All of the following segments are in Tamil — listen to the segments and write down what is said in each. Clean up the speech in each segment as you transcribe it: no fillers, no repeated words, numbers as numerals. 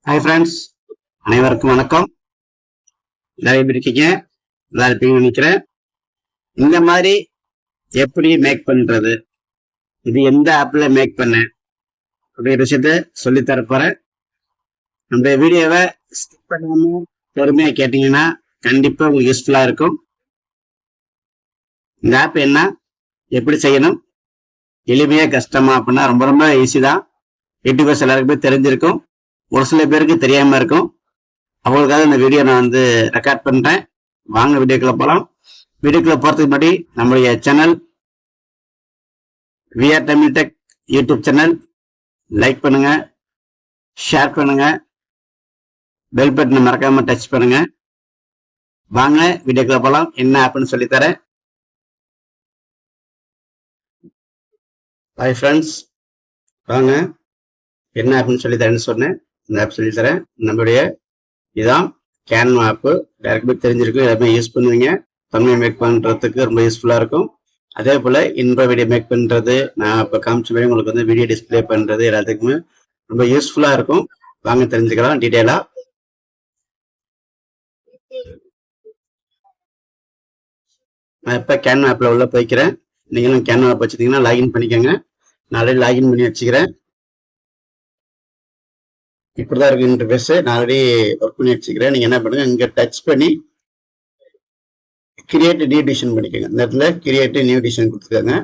ஹாய் ஃப்ரெண்ட்ஸ், அனைவருக்கும் வணக்கம். எல்லாரும் எப்படி இருக்கீங்க? நல்லா இருப்பீங்கன்னு நினைக்கிறேன். இந்த மாதிரி எப்படி மேக் பண்றது, இது எந்த ஆப்ல மேக் பண்ண அப்படிங்கிற விஷயத்த சொல்லி தரப்போறேன். நம்ம வீடியோவை ஸ்கிப் பண்ணாம பொறுமையா கேட்டீங்கன்னா கண்டிப்பா உங்களுக்கு யூஸ்ஃபுல்லா இருக்கும். இந்த ஆப் என்ன, எப்படி செய்யணும், எளிமையா கஷ்டமா அப்படின்னா ரொம்ப ரொம்ப ஈஸி தான். யூடியூபர்ஸ் எல்லாருக்குமே தெரிஞ்சிருக்கும், ஒரு சில பேருக்கு தெரியாம இருக்கும். அவங்களுக்காக இந்த வீடியோ நான் ரெக்கார்ட் பண்றேன். வாங்க வீடியோக்குள்ள போலாம். வீடியோக்குள்ள போறதுக்கு முன்னாடி நம்மளுடைய channel VR Tamil Tech YouTube channel like பண்ணுங்க, ஷேர் பண்ணுங்க, பெல் பட்டனை மறக்காம டச் பண்ணுங்க. வாங்க வீடியோக்குள்ள போலாம். என்ன ஆப்னு சொல்லித்தரேன். ஹாய் ஃப்ரெண்ட்ஸ், வாங்க என்ன ஆப்னு சொல்லித்தரேன்னு சொன்னேன். இந்த ஆப் சொல்லித்தரேன். நம்மளுடைய இதான் கேன்வா ஆப். யாருக்குமே தெரிஞ்சிருக்கும், எல்லாருமே யூஸ் பண்ணுவீங்க. தமிழ் மேக் பண்றதுக்கு ரொம்ப யூஸ்ஃபுல்லா இருக்கும். அதே போல இன்ப வீடியோ மேக் பண்றது, நான் இப்போ காமிச்ச மாதிரி உங்களுக்கு வீடியோ டிஸ்பிளே பண்றது எல்லாத்துக்குமே ரொம்ப யூஸ்ஃபுல்லா இருக்கும். வாங்க தெரிஞ்சுக்கலாம் டீட்டெயிலா. நான் இப்போ கேன்வா ஆப்ல உள்ள போய்க்கிறேன். நீங்களும் கேன்வா ஆப் வச்சுட்டீங்கன்னா லாகின் பண்ணிக்கோங்க. நான் ஆல்ரெடி லாகின் பண்ணி வச்சுக்கிறேன். இப்படிதான் இருக்கு இன்டர்ஃபேஸ். நான் ஆல்ரெடி ஒர்க் பண்ணி வச்சுக்கிறேன். நீங்க என்ன பண்ணுங்க, இங்க டச் பண்ணி கிரியேட் நியூ டிசிஷன் பண்ணிக்கோங்க. இந்த இடத்துல கிரியேட் நியூ டிசிஷன் கொடுத்துக்கோங்க.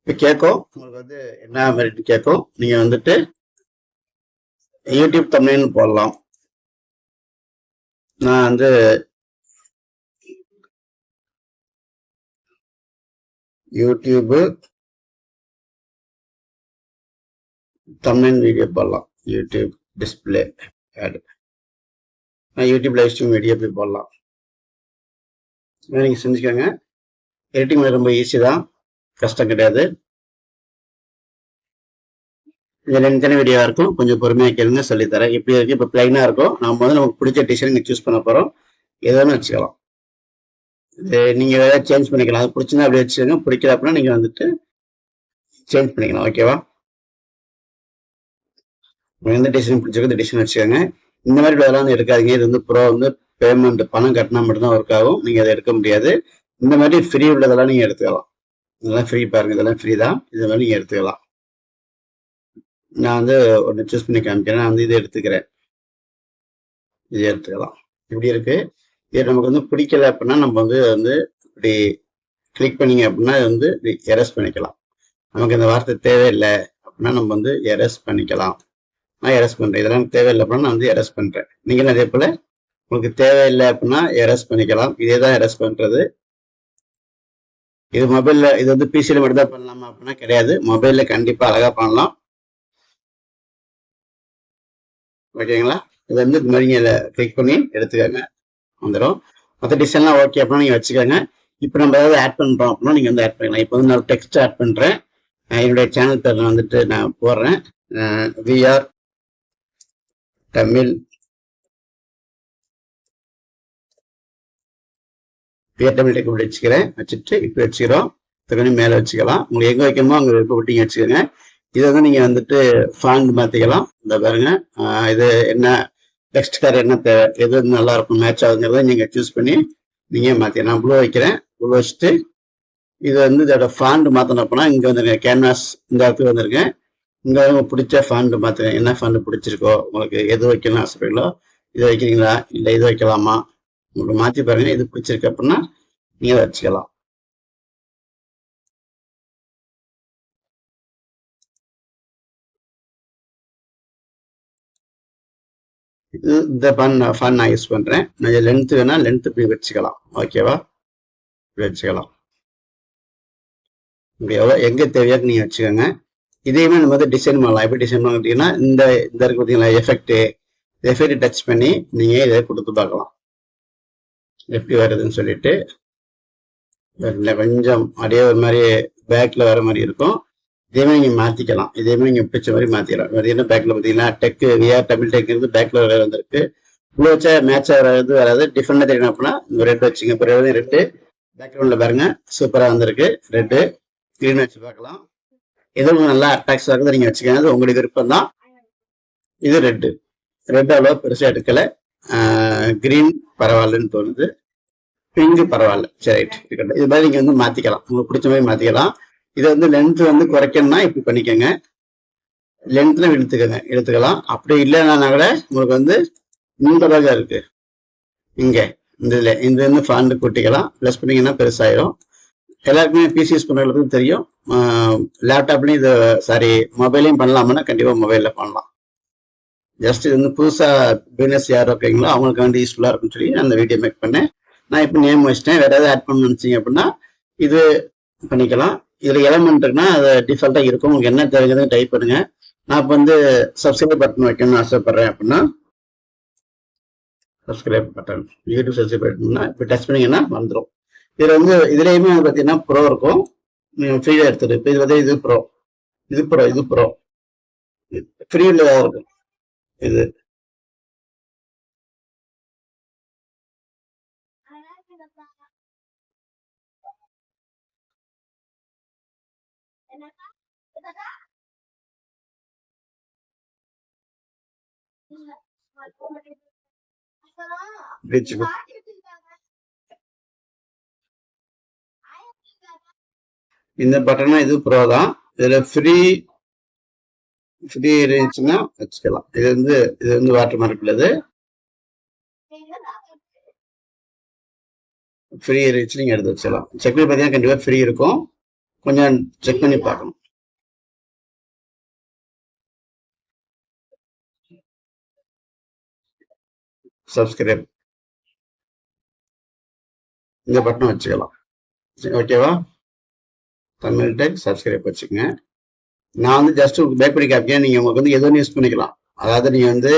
இப்போ கேட்கும், உங்களுக்கு என்ன மாதிரி கேட்கும். நீங்க யூடியூப் தமிழ்னு போடலாம். நான் யூடியூப் தமிழ் வீடியோ போடலாம். யூடியூப் டிஸ்பிளே ஆட், நான் யூடியூப் லைவ் ஸ்ட்ரீம் வீடியோ போய் போடலாம். நீங்க செஞ்சுக்கோங்க. எடிட்டிங் ரொம்ப ஈஸி தான், கஷ்டம் கிடையாது. இதுல எத்தனை வீடியோ இருக்கும், கொஞ்சம் பொறுமையா கேளுங்க, சொல்லித்தரேன். எப்படி இருக்கு, இப்போ பிளைனா இருக்கும். நம்ம நமக்கு பிடிச்ச டிசைன் சூஸ் பண்ண போறோம். எதுவும் வச்சுக்கலாம். நீங்க ஏதாவது சேஞ்ச் பண்ணிக்கலாம். அது பிடிச்சிருந்தா அப்படி வச்சுக்கோங்க, பிடிக்கல அப்படின்னா நீங்க சேஞ்ச் பண்ணிக்கலாம். ஓகேவா? எந்த டிசைன் பிடிச்சிருக்கோ இந்த டிசைன் வச்சுக்கோங்க. இந்த மாதிரி இதெல்லாம் எடுக்காதீங்க. இது ப்ரோ பேமெண்ட் பணம் கட்டினா மட்டும்தான் ஒர்க் ஆகும். நீங்க அதை எடுக்க முடியாது. இந்த மாதிரி ஃப்ரீ உள்ளதெல்லாம் நீங்க எடுத்துக்கலாம். இதெல்லாம் ஃப்ரீ பாருங்க, இதெல்லாம் ஃப்ரீ தான். இது மாதிரி நீங்க எடுத்துக்கலாம். நான் ஒன்று சூஸ் பண்ணி காமிக்கிறேன். நான் இதை எடுத்துக்கிறேன். இது எடுத்துக்கலாம். இப்படி இருக்கு. இது நமக்கு பிடிக்கல அப்படின்னா நம்ம இப்படி கிளிக் பண்ணீங்க அப்படின்னா இது எரஸ் பண்ணிக்கலாம். நமக்கு இந்த வார்த்தை தேவையில்லை அப்படின்னா நம்ம எரஸ் பண்ணிக்கலாம். நான் எரஸ் பண்றேன். இதெல்லாம் தேவையில்லை அப்படின்னா நான் எரஸ் பண்றேன். நீங்களும் அதே போல உங்களுக்கு தேவையில்லை அப்படின்னா எரஸ் பண்ணிக்கலாம். இதே தான் எரஸ் பண்றது. இது மொபைல்ல, இது பிசில மட்டும் தான் பண்ணலாமா அப்படின்னா கிடையாது. மொபைல்ல கண்டிப்பா அழகா பண்ணலாம். ஓகேங்களா? இது இது மாதிரி கிளிக் பண்ணி எடுத்துக்கோங்க, வந்துடும். மற்ற டிசைன்லாம் ஓகே அப்படின்னா நீங்க வச்சுக்கோங்க. இப்போ நம்ம ஏதாவது ஆட் பண்றோம் அப்படின்னா நீங்க ஆட் பண்ணிக்கலாம். இப்போ நான் டெக்ஸ்ட் ஆட் பண்றேன். என்னுடைய சேனல் பேர் நான் போடுறேன். விஆர் தமிழ் டெக் வச்சுக்கிறேன். வச்சுட்டு இப்போ வச்சுக்கிறோம். கொஞ்சம் மேலே வச்சுக்கலாம். உங்களுக்கு எங்க வைக்கணுமோ அங்கே விருப்பப்பட்டீங்க வச்சுக்கோங்க. இதை நீங்க ஃபாண்ட் மாத்திக்கலாம். இந்த பாருங்க, இது என்ன டெக்ஸ்ட் கார் என்ன தேவை, எது நல்லா இருக்கும் மேட்ச் ஆகுங்கிறத நீங்க சூஸ் பண்ணி நீங்க மாத்திக்கலாம். நான் ப்ளூ வைக்கிறேன். ப்ளூ வச்சுட்டு இது இதோட ஃபாண்ட் மாத்தணும் அப்படின்னா இங்க வந்துருங்க, கேன்வாஸ் இந்த இடத்துக்கு வந்திருக்கேன். இங்க பிடிச்ச ஃபாண்ட் மாத்துங்க. என்ன ஃபாண்ட் பிடிச்சிருக்கோ, உங்களுக்கு எது வைக்கணும் ஆசைப்படுங்களோ இதை வைக்கிறீங்களா, இல்லை இது வைக்கலாமா, உங்களுக்கு மாத்தி பாருங்க. இது பிடிச்சிருக்கு அப்படின்னா நீங்க வச்சுக்கலாம். இந்த ஃபன் நான் யூஸ் பண்றேன். நான் லென்த் வேணா லென்த் இப்படி வச்சுக்கலாம். ஓகேவா? இப்படி வச்சுக்கலாம். எங்க தேவையோ நீங்க வச்சுக்கோங்க. இதையுமே நம்ம டிசைன் பண்ணலாம். எப்படி டிசைன் பண்ணலாம் அப்படின்னா இந்த இருக்கு பார்த்தீங்களா, எஃபெக்ட் டச் பண்ணி நீங்க இதை கொடுத்து பார்க்கலாம் எப்படி வருதுன்னு சொல்லிட்டு. கொஞ்சம் அப்படியே ஒரு மாதிரி பேக்ல வர மாதிரி இருக்கும். இதேமே நீங்க மாத்திக்கலாம். இதேமே நீங்க பிடிச்ச மாதிரி மாத்திக்கலாம். என்ன பேக்ல பாத்தீங்கன்னா டெக் விஆர் தமிழ் டெக் இருந்து பேக்ல வர வந்திருக்கு. இவ்வளோ வச்சா மேட்ச் வராது வராது. டிஃபரெண்டா தெரியணும் அப்படின்னா இந்த ரெட் வச்சுங்க. இப்போ ரெட்டு பேக்ரவுண்ட்ல பாருங்க, சூப்பரா வந்திருக்கு. ரெட்டு கிரீன் வச்சு பார்க்கலாம். எதுவும் நல்லா அட்ராக்டிவா இருக்குது நீங்க வச்சுக்கோங்க. அது உங்களுக்கு விருப்பம் தான். இது ரெட்டு. ரெட் அவ்வளோ பெருசாக எடுக்கலை. கிரீன் பரவாயில்லன்னு தோணுது. பிங்க் பரவாயில்ல. சரி, ரைட் இருக்கட்டும். இது மாதிரி நீங்கள் வந்து மாற்றிக்கலாம், உங்களுக்கு பிடிச்ச மாதிரி மாற்றிக்கலாம். இதை வந்து லென்த் வந்து குறைக்கணும்னா இப்படி பண்ணிக்கோங்க, லென்த்தில் இழுத்துக்கலாம். அப்படி இல்லைன்னா கூட உங்களுக்கு வந்து இந்த அளவுக்கு இருக்கு இங்கே, இந்த இதில் இந்த வந்து ஃபாண்ட் கூட்டிக்கலாம். ப்ளஸ் பண்ணிங்கன்னா பெருசாயிரும். எல்லாருக்குமே பிசி யூஸ் பண்ணுறதுக்கு தெரியும். லேப்டாப்லையும் இது சாரி மொபைலையும் பண்ணலாம்னா கண்டிப்பாக மொபைலில் பண்ணலாம். ஜஸ்ட் இது வந்து புதுசாக பிஸ்னஸ் யார் ஓகேங்களோ அவங்களுக்கு வந்து யூஸ்ஃபுல்லாக இருக்குன்னு சொல்லி அந்த வீடியோ மேக் பண்ணேன். நான் இப்போ நேம் வச்சிட்டேன். வேறு ஏதாவது ஆட் பண்ண நினச்சிங்க அப்படின்னா இது பண்ணிக்கலாம். இதில் எலமெண்ட் இருக்குன்னா அது டிஃபால்ட்டாக இருக்கும். உங்களுக்கு என்ன தெரிஞ்சதுன்னு டைப் பண்ணுங்க. நான் இப்போ வந்து சப்ஸ்கிரைப் பட்டன் வைக்கணும்னு ஆசைப்படுறேன் அப்படின்னா சப்ஸ்கிரைப் பட்டன், யூடியூப் சப்ஸ்கிரைப் பட்டன்னா இப்போ டச் பண்ணிங்கன்னா வந்துடும். இதில் வந்து இதுலேயுமே பார்த்தீங்கன்னா ப்ரோ இருக்கும், நீங்கள் ஃப்ரீயாக எடுத்துரு. இப்போ இது வந்து இது ப்ரோ, இது ப்ரோ ஃப்ரீயில் தான் இருக்கும். இது இந்த பட்டனா இது ப்ரோ தான். இதுல ஃப்ரீ இருந்துச்சுன்னா வச்சுக்கலாம். இது வந்து வாட்டர் மார்க் உள்ளது. ஃப்ரீ இருந்துச்சு நீங்க எடுத்து வச்சுக்கலாம். செக் பண்ணி பார்த்தீங்கன்னா கண்டிப்பா ஃப்ரீ இருக்கும். கொஞ்சம் செக் பண்ணி பார்க்கணும். சப்ஸ்கிரைப் இந்த பட்டன் வச்சுக்கலாம். ஓகேவா? தமிழ் டெக் சப்ஸ்கிரைப் வச்சுக்கோங்க. நான் வந்து ஜஸ்ட் பேக் பண்ணி காப்பிக்கேன். நீங்க உங்களுக்கு வந்து எதுவும் யூஸ் பண்ணிக்கலாம். அதாவது நீங்க வந்து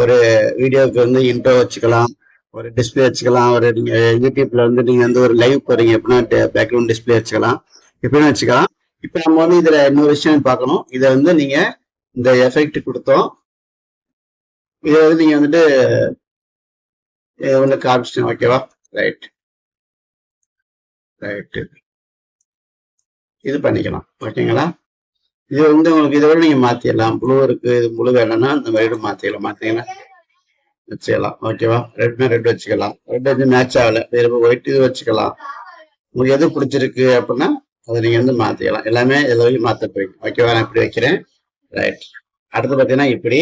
ஒரு வீடியோவுக்கு வந்து இன்ட்ரோ வச்சுக்கலாம், ஒரு டிஸ்பிளே வச்சுக்கலாம். ஒரு நீங்க யூடியூப்ல வந்து நீங்க வந்து ஒரு லைவ் போறீங்க அப்படின்னா பேக்ரவுண்ட் டிஸ்பிளே வச்சுக்கலாம், இப்படின்னு வச்சுக்கலாம். இப்போ நம்ம வந்து இதுல இன்னொரு விஷயம் பார்க்கணும். இதை வந்து நீங்க இந்த எஃபெக்ட் கொடுத்தோம், இதை வந்து நீங்க வந்துட்டு ஒன்று காமிச்சிட்டோம். ஓகேவா? ரைட், இது பண்ணிக்கலாம். ஓகேங்களா? இது வந்து உங்களுக்கு இதோட நீங்க மாத்திடலாம். ப்ளூ இருக்கு, இது ப்ளூ வேணும்னா இந்த மாதிரி மாத்திக்கலாம். மாத்தீங்கன்னா வச்சுக்கலாம். ஓகேவா? ரெட் வச்சுக்கலாம். ரெட் வந்து மேட்ச் ஆகல, வேற ஒயிட் இது வச்சுக்கலாம். உங்களுக்கு எது பிடிச்சிருக்கு அப்படின்னா அதை நீங்க வந்து மாத்திக்கலாம். எல்லாமே எல்லாத்தையும் மாத்த போயிடும். ஓகேவா? நான் இப்படி வைக்கிறேன். ரைட். அடுத்து பார்த்தீங்கன்னா இப்படி.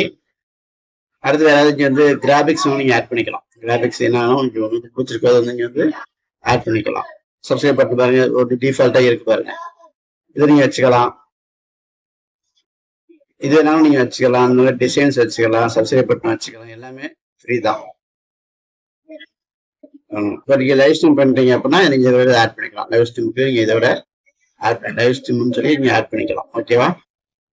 அடுத்து வேற ஏதாவது வந்து கிராபிக்ஸ் நீங்க ஆட் பண்ணிக்கலாம். கிராபிக்ஸ் என்னன்னா உங்களுக்கு பிடிச்சிருக்கோ வந்து நீங்க வந்து ஆட் பண்ணிக்கலாம். சப்ஸ்கிரைப் பண்ணி பாருங்க, ஒரு டிஃபால்ட்டா இருக்கு பாருங்க. இதை நீங்க வச்சுக்கலாம். இது வேணாலும் நீங்க வச்சுக்கலாம். அந்த மாதிரி டிசைன்ஸ் வச்சுக்கலாம், சப்ஸ்கிரைப் பட்டன் வச்சுக்கலாம். எல்லாமே ஃப்ரீ தான். இப்போ நீங்க லைவ் ஸ்ட்ரீம் பண்றீங்க அப்படின்னா நீங்க இதோட ஆட் பண்ணிக்கலாம். லைவ் ஸ்ட்ரீமுக்கு நீங்க இதோட லைவ் ஸ்ட்ரீம்னு சொல்லி நீங்க ஆட் பண்ணிக்கலாம். ஓகேவா?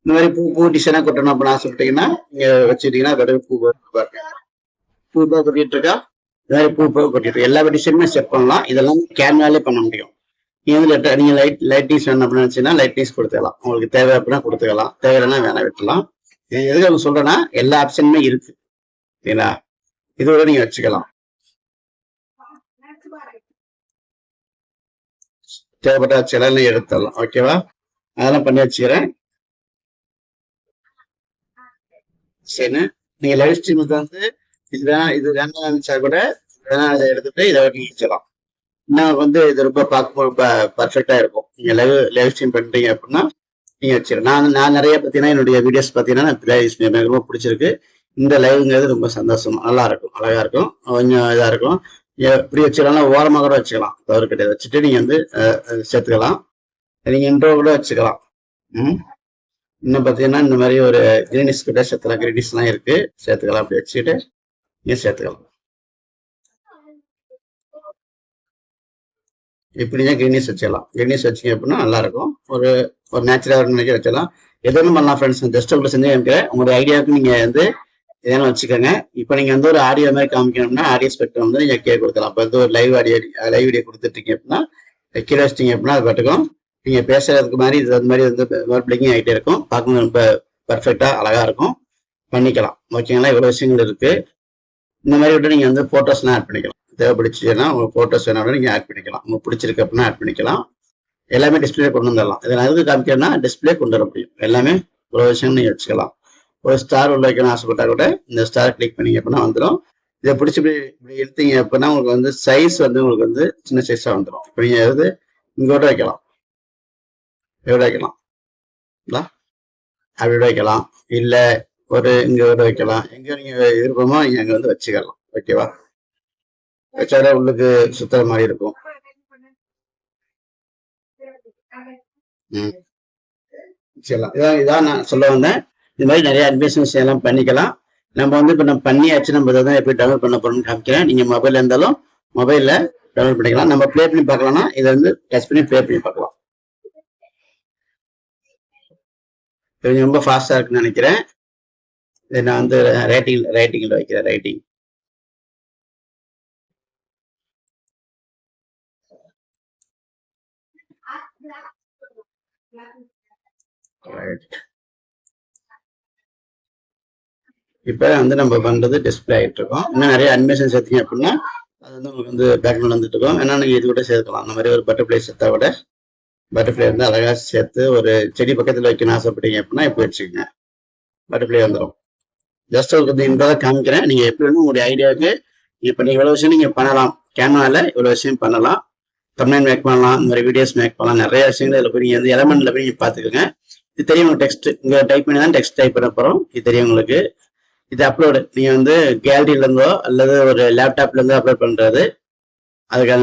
இந்த மாதிரி பூ டிசைனா கொட்டணும் அப்படின்னு ஆசைப்பட்டீங்கன்னா நீங்க வச்சுட்டீங்கன்னா அதோட பூ பாருங்க, பூ கொட்டிட்டு இருக்கா. இந்த மாதிரி பூ கொட்டிட்டு இருக்கு. எல்லா டிசைனுமே செட் பண்ணலாம். இதெல்லாம் கேன்வாலே பண்ண முடியும். நீங்க வந்து நீங்க லைட்னிங்ஸ் வேணும் அப்படின்னு நினைச்சீங்கன்னா லைட்னிங்ஸ் கொடுத்துக்கலாம். உங்களுக்கு தேவை அப்படின்னா கொடுத்துக்கலாம், தேவையில்லைன்னா வேணா விட்டுலாம். எதுக்கு அவங்க சொல்றேன்னா எல்லா ஆப்ஷனுமே இருக்கு. சரிங்களா? இதோட நீங்க வச்சுக்கலாம். தேவைப்பட்ட வச்சுக்கலாம், எடுத்துடலாம். ஓகேவா? அதெல்லாம் பண்ணி வச்சுக்கிறேன். சரி, நீங்க லைவ் ஸ்ட்ரீமுக்கு வந்து இது வேணா நினைச்சா கூட வேணா இதை எடுத்துட்டு இதை வச்சுக்கலாம். இன்னும் வந்து இது ரொம்ப பார்க்க பர்ஃபெக்டா இருக்கும். நீங்க லைவ் ஸ்ட்ரீம் பண்றீங்க அப்படின்னா நீங்க வச்சிருக்கேன். நான் நிறைய பார்த்தீங்கன்னா என்னுடைய வீடியோஸ் பார்த்தீங்கன்னா எனக்கு ரொம்ப பிடிச்சிருக்கு. இந்த லைவ்ங்கிறது ரொம்ப சந்தோஷமா நல்லா இருக்கும், அழகா இருக்கும், கொஞ்சம் இதா இருக்கும். எப்படி வச்சுக்கலாம், ஓரமாக கூட வச்சுக்கலாம், தவறு கிடையாது. வச்சுட்டு நீங்க வந்து சேர்த்துக்கலாம். நீங்க இன்ட்ரோ கூட வச்சுக்கலாம். இன்னும் பார்த்தீங்கன்னா இந்த மாதிரி ஒரு கிரீனிஸ் கிட்ட சேர்த்துக்கலாம். கிரீனிஸ்லாம் இருக்கு, சேர்த்துக்கலாம். அப்படி வச்சுட்டு நீங்க சேர்த்துக்கலாம். இப்படிதான் கிரீனிஸ் வச்சிடலாம். கிரீனிஸ் வச்சிங்க அப்படின்னா நல்லா இருக்கும். ஒரு நேச்சுரல் நினைக்க வச்சிடலாம். எதுவும் பண்ணலாம் ஃப்ரெண்ட்ஸ். ஜஸ்ட் உங்களை செஞ்சு காமிக்கிறேன். உங்களுடைய ஐடியாவுக்கு நீங்க வந்து இதெல்லாம் வச்சுக்கோங்க. இப்போ நீங்க வந்து ஒரு ஆடியோ மாதிரி காமிக்கணும்னா ஆடியோ ஸ்பெக்ட்ரம் வந்து நீங்க கீழே கொடுக்கலாம். இப்போ வந்து ஒரு லைவ் வீடியோ கொடுத்துட்டீங்க அப்படின்னா கீழே வச்சிட்டீங்க அப்படின்னா அது பாட்டுக்கும் நீங்க பேசுறதுக்கு மாதிரி இது அந்த மாதிரி வந்து பிளிங்கிங் ஆகிட்டே இருக்கும். பார்க்கணும் ரொம்ப பர்ஃபெக்டா அழகா இருக்கும். பண்ணிக்கலாம். ஓகேங்களா? இவ்வளவு விஷயங்கள் இருக்கு. இந்த மாதிரி விட்டு நீங்க வந்து போட்டோஸ்லாம் ஆட் பண்ணிக்கலாம். தேவைப்படுச்சுன்னா உங்களுக்கு போட்டோஸ் வேணாலும் நீங்க ஆட் பண்ணிக்கலாம். உங்களுக்கு பிடிச்சிருக்கு அப்படின்னா ஆட் பண்ணிக்கலாம். எல்லாமே டிஸ்பிளே கொண்டு வந்துடலாம். இதை நான் எதுக்கு காமிக்கிறேன்னா டிஸ்பிளே கொண்டு வர முடியும். எல்லாமே ஒரு விஷயம் நீங்க வச்சுக்கலாம். ஒரு ஸ்டார் உள்ள வைக்கணும் ஆசைப்பட்டா கூட இந்த ஸ்டார் கிளிக் பண்ணீங்க அப்படின்னா வந்துடும். இதை பிடிச்சி இப்படி எடுத்தீங்க அப்படின்னா உங்களுக்கு வந்து சைஸ் வந்து உங்களுக்கு வந்து சின்ன சைஸா வந்துடும். இப்போ நீங்க எதாவது இங்கோட வைக்கலாம், எவ்வளோ வைக்கலாம், அப்படி வைக்கலாம், இல்ல ஒரு இங்க ஒரு வைக்கலாம், எங்க நீங்க விருப்பமோ நீங்க அங்க வந்து வச்சுக்கலாம். ஓகேவா? வச்சாலே உள்ளுக்கு சுத்துற மாதிரி இருக்கும். இதான் நான் சொல்ல வந்தேன். இது மாதிரி நிறைய அட்மிஷன்ஸ் எல்லாம் பண்ணிக்கலாம். நம்ம வந்து இப்ப நம்ம பண்ணியாச்சு, நம்ம இதை எப்படி டவுன்லோட் பண்ண போறோம்னு காமிக்கிறேன். நீங்க மொபைல் இருந்தாலும் மொபைல்ல டவுன்லோட் பண்ணிக்கலாம். நம்ம ப்ளே பண்ணி பார்க்கலாம்னா இதை வந்து டச் பண்ணி ப்ளே பண்ணி பார்க்கலாம். இது ரொம்ப ஃபாஸ்டா இருக்குன்னு நினைக்கிறேன். இதை நான் வந்து ரைட்டிங்ல வைக்கிறேன். ரைட்டிங் இப்ப வந்து நம்ம பண்றது டிஸ்பிளே ஆயிட்டு இருக்கோம். இன்னும் நிறைய அனிமேஷன் சேர்த்தீங்க அப்படின்னா அது வந்து உங்களுக்கு வந்து பேக்ரவுண்ட் வந்துட்டு இருக்கும். ஏன்னா நீங்க இது கூட சேர்க்கலாம். அந்த மாதிரி ஒரு பட்டர்ஃபிளை சேர்த்தா கூட பட்டர்ஃபிளை வந்து அழகா சேர்த்து ஒரு செடி பக்கத்துல வைக்கணும் ஆசைப்பட்டீங்க அப்படின்னா இப்படி வச்சுக்கோங்க, பட்டர்ஃபிளை வந்துடும். ஜஸ்ட் உங்களுக்கு இந்த காமிக்கிறேன். நீங்க எப்படி வந்து உங்களுடைய ஐடியாவுக்கு இப்ப நீங்க இவ்வளவு விஷயம் நீங்க பண்ணலாம். கேமரால இவ்வளவு விஷயம் பண்ணலாம். தம்ப்நெயில் மேக் பண்ணலாம், இந்த மாதிரி வீடியோஸ் மேக் பண்ணலாம். நிறைய விஷயங்கள் இதுல போய் நீங்க வந்து எலமெண்ட்ல போய் நீங்க பாத்துக்கோங்க. இது தெரியும் உங்களுக்கு. டெக்ஸ்ட் இங்க டைப் பண்ணி தான் டெக்ஸ்ட் டைப் பண்ண போறோம். இது தெரியும் உங்களுக்கு. இது அப்லோடு நீங்க வந்து கேலரியில இருந்தோ அல்லது ஒரு லேப்டாப்ல இருந்தோ அப்லோட் பண்றது. அதுக்கான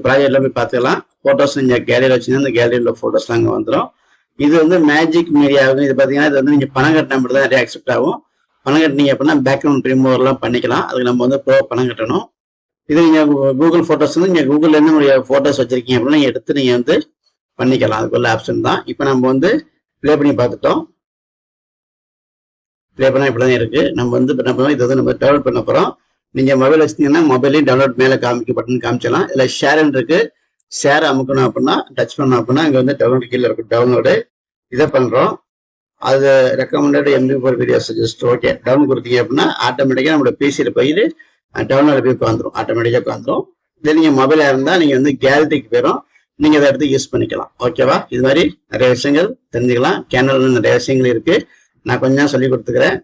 ப்ராஜெக்ட்ல போய் பார்த்துக்கலாம். போட்டோஸ் நீங்க கேலரியில் வச்சீங்கன்னா இந்த கேலரியில் போட்டோஸ்லாம் அங்கே வந்துடும். இது வந்து மேஜிக் மீடியா ஆகும். இது பார்த்தீங்கன்னா இது வந்து நீங்க பணம் கட்டினா மட்டும் தான் நிறைய அக்செப்ட் ஆகும். பணம் கட்டினீங்க அப்படின்னா பேக்ரவுண்ட் ரிமூவர்லாம் பண்ணிக்கலாம். அதுக்கு நம்ம வந்து பணம் கட்டணும். இது நீங்க கூகுள் போட்டோஸ் வந்து நீங்க கூகுள்ல இருந்து உங்களுடைய போட்டோஸ் வச்சிருக்கீங்க அப்படின்னா நீங்க எடுத்து நீங்க வந்து பண்ணிக்கலாம். அதுக்குள்ள ஆப்ஷன் தான். இப்போ நம்ம வந்து ப்ளே பண்ணி பார்த்துட்டோம். ப்ளே பண்ணா இப்படிதான் இருக்கு. நம்ம வந்து என்ன பண்ணுவோம், இதை வந்து நம்ம டவுன்லோட் பண்ண போறோம். நீங்க மொபைல் வச்சிருந்தீங்கன்னா மொபைலையும் டவுன்லோட் மேல காமிக்க பட்டன் காமிச்சலாம். இதுல ஷேர் இருக்கு. ஷேர் அமுக்கணும் அப்படின்னா டச் பண்ணோம் அப்படின்னா இங்க வந்து டவுன்லோட் கீழே இருக்கு. டவுன்லோடு இதை பண்றோம். அது recommended MP4 video suggest. Okay, download கொடுத்தீங்க அப்படின்னா ஆட்டோமேட்டிக்கா நம்மளோட பிசியில போயிட்டு டவுன்லோட் போய் உட்காந்துரும். ஆட்டோமேட்டிக்கா உட்காந்துரும். இதே நீங்க மொபைலா இருந்தா நீங்க வந்து கேலரிக்கு போயிடும். நீங்க அதை எடுத்து யூஸ் பண்ணிக்கலாம். ஓகேவா? இது மாதிரி நிறைய விஷயங்கள் தெரிஞ்சுக்கலாம். கேனல்ல நிறைய விஷயங்கள் இருக்கு. நான் கொஞ்சம் சொல்லி கொடுத்துக்கிறேன்.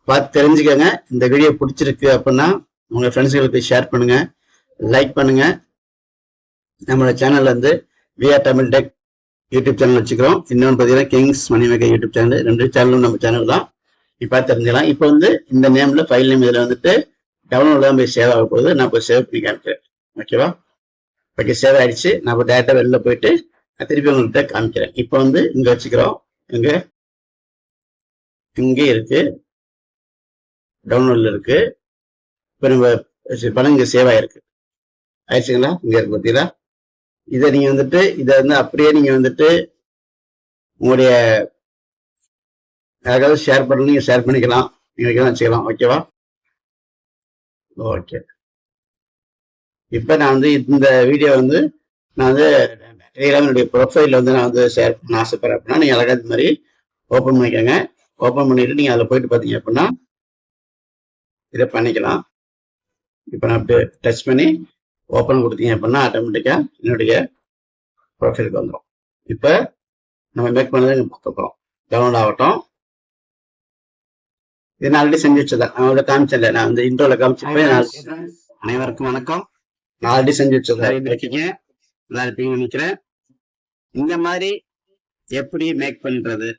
பார்த்து தெரிஞ்சுக்கோங்க. இந்த வீடியோ பிடிச்சிருக்கு அப்படின்னா உங்க ஃப்ரெண்ட்ஸுகளுக்கு ஷேர் பண்ணுங்க, லைக் பண்ணுங்க. நம்மளோட சேனல்ல வந்து VR Tamil Tech YouTube channel வச்சுக்கிறோம். இன்னொன்று பார்த்தீங்கன்னா கிங்ஸ் மணிமேக்கர் யூடியூப் சேனல். 2 சேனலும் நம்ம சேனல் தான். இப்போ தெரிஞ்சுக்கலாம். இப்போ வந்து இந்த நேம்ல ஃபைல் நேம் இதுல வந்துட்டு டவுன்லோட் தான் போய் சேவ் ஆக போகுது. நான் இப்போ சேவ் பண்ணி காமிக்கிறேன். ஓகேவா? ஓகே, சேவ் ஆயிடுச்சு. நான் இப்போ டேரக்டா வெளில போயிட்டு திருப்பி உங்கள்கிட்ட காமிக்கிறேன். இப்போ வந்து இங்க வச்சுக்கிறோம். இங்கே இருக்கு, டவுன்லோட்ல இருக்கு. இப்போ நம்ம படம் இங்க சேவ் ஆயிருக்கு. ஆயிடுச்சுங்களா? இங்க இருக்கு பார்த்தீங்களா? இதை நீங்க வந்துட்டு இதை வந்து அப்படியே நீங்க வந்துட்டு உங்களுடைய யாராவது ஷேர் பண்ணணும், நீங்க ஷேர் பண்ணிக்கலாம். நீங்க வச்சுக்கலாம். ஓகேவா? ஓகே. இப்ப நான் வந்து இந்த வீடியோ வந்து நான் வந்து டெலிகிராமினுடைய ப்ரொஃபைல் வந்து நான் வந்து ஷேர் பண்ண ஆசைப்படுறேன் அப்படின்னா நீங்க அழகா இது மாதிரி ஓப்பன் பண்ணிக்கோங்க. ஓப்பன் பண்ணிட்டு நீங்க அதில் போயிட்டு பார்த்தீங்க அப்படின்னா இதை பண்ணிக்கலாம். இப்போ நான் அப்படியே டச் பண்ணி ஓப்பன் கொடுத்தீங்க அப்படின்னா ஆட்டோமேட்டிக்கா என்னுடைய ப்ரொஃபைலுக்கு வந்துடும். இப்போ நம்ம மேக் பண்ணதை பார்க்க போகிறோம். டவுன்லோட் ஆகட்டும். இது நான் ஆல்ரெடி செஞ்சு வச்சதா நான் காமிச்சல. நான் வந்து இன்ட்ரோல காமிச்சிருப்பேன். அனைவருக்கும் வணக்கம். நான் ஆல்ரெடி செஞ்சு வச்சதா இருக்கீங்க, நல்லா இருப்பீங்கன்னு நினைக்கிறேன். இந்த மாதிரி எப்படி மேக் பண்றது,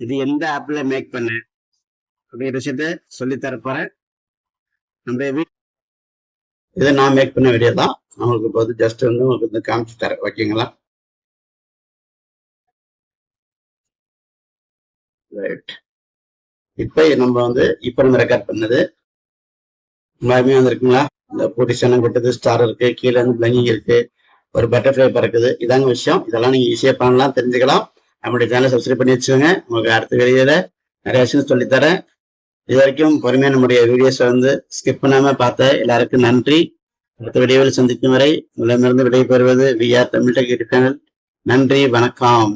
இது எந்த ஆப்ல மேக் பண்ண அப்படிங்கிற விஷயத்த சொல்லி தரப்போறேன். நம்ம இதை நான் மேக் பண்ண வீடியோ தான். நம்மளுக்கு இப்போ வந்து ஜஸ்ட் வந்து உங்களுக்கு வந்து காமிச்சு தரேன். ஓகேங்களா? ரைட். இப்ப நம்ம வந்து இப்ப நம்ம ரெக்கார்ட் பண்ணது எல்லாருமே வந்திருக்குங்களா? இந்த பொசிஷன் கொட்டது, ஸ்டார் இருக்கு, கீழே வந்து பிளங்கிங் இருக்கு, ஒரு பட்டர்ஃபிளை பறக்குது. இதாங்க விஷயம். இதெல்லாம் நீங்க ஈஸியா பண்ணலாம், தெரிஞ்சுக்கலாம். நம்மளுடைய சேனலை சப்ஸ்கிரைப் பண்ணி வச்சுக்கோங்க. உங்களுக்கு அடுத்த வீடியோல நிறைய விஷயம் சொல்லித்தரேன். இது வரைக்கும் பொறுமையா நம்முடைய வீடியோஸை வந்து ஸ்கிப் பண்ணாம பார்த்த எல்லாருக்கும் நன்றி. அடுத்த வீடியோவில் சந்திக்கும் வரை உங்களிடமிருந்து விடைபெறுவது VR Tamil Tech YouTube channel. நன்றி, வணக்கம்.